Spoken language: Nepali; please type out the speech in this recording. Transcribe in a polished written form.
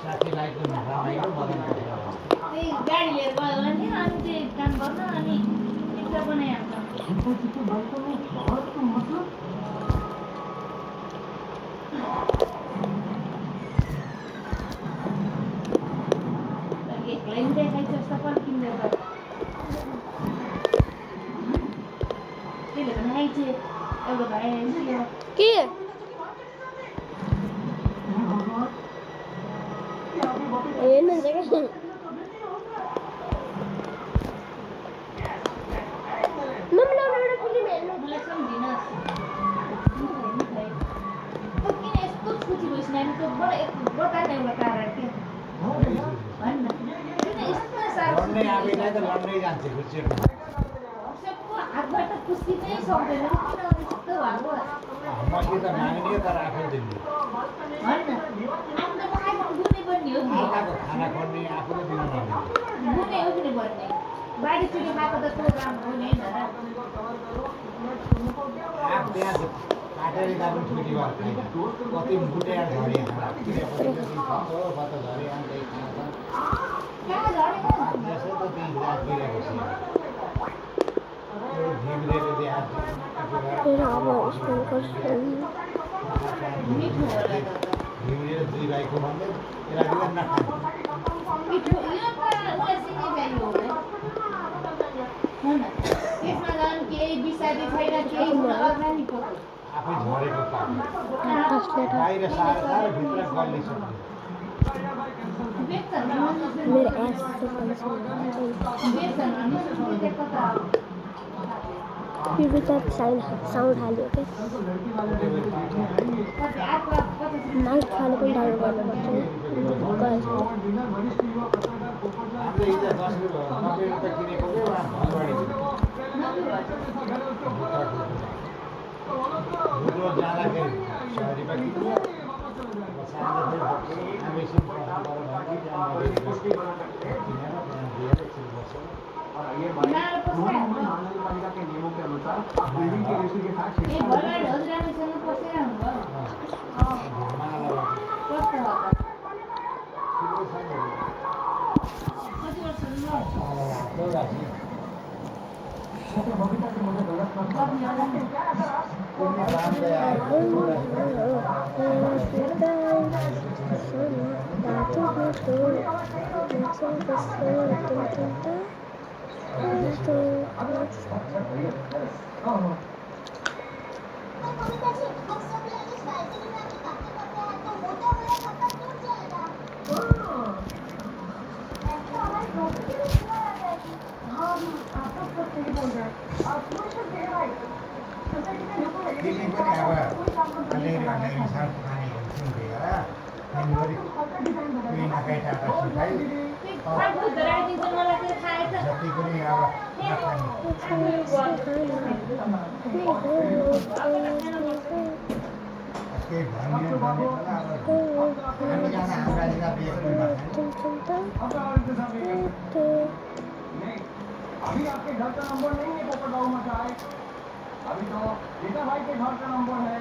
साथीलाई पनि रमाइलो मदन गाडी लिएर गयो भने अनि चाहिँ काम गर्न अनि चित्र बनाइहाल्छ एक्लै देखाइ जस्तो पर्खिँदै गयो त्यसले पनि आइचे एउटा भाइ के हेर्नु जग्गा मलाई सम्झिनुहोस् किन यस्तो खुसी भइसक्यो त्यो बता न एउटा कारण के भन्न किन यस्तो साह्रो लड्ने आफैलाई त लड्नै जान्छ खुसीमा सबको हातबाट खुसी नै सक्दैन किन यस्तो भएको मैले त माग्ने तर आफै दिने भन्न आफ्नो खाएको गुने बन्ने हो नि आफूको खाना खोज्ने आफूले दिन नदिने गुने हो कि बन्ने बारी चुरी खाएको त त्यो राम्रो हो नि होइन आफ त्यहाँ काटेर गए पनि छुट्टी भएको छैन कति मुटे झरे बत्त झरे अन्त खाना कहाँ झरेको त्यसै त त्यही रात गिरेको छ घिम्रेले त्यहाँ मिठो होला घिम्रेर दुई भाइको भन्दै त्यसलाई बिगार नखाने मिठो यो त उसिनै भ्यालु हो होइन त्यसमा झन् केही बिसादी छैन केही अगाडि पऱ्यो आफै झरेको काम बाहिर साह्रो साह्रो भित्र गल्ली सक्ने मेरो एस विविधता साउन्ड हाल्यो क्या नाइट खाने पनि डाउनलोड गर्नुपर्छ हामीले हिजो 10 रुपियाँ 90 रुपियाँ किनेको के उहाँ भलबाडी भुटो जाँदाखेरि 100 रुपियाँ किन्यो साँझ फेरि आवेशम पठाएर भन्दै त्यहाँ 90 रुपियाँ किनेर त्यहाँ दिएर एकछिन बस्यो महानगरपालिका के नियमों के अनुसार बिल्डिंग की रजिस्ट्री के साथ अभी आपके घर का नंबर नहीं है पोपट बाबू मचाए अभी तो रीता भाई के घर का नंबर है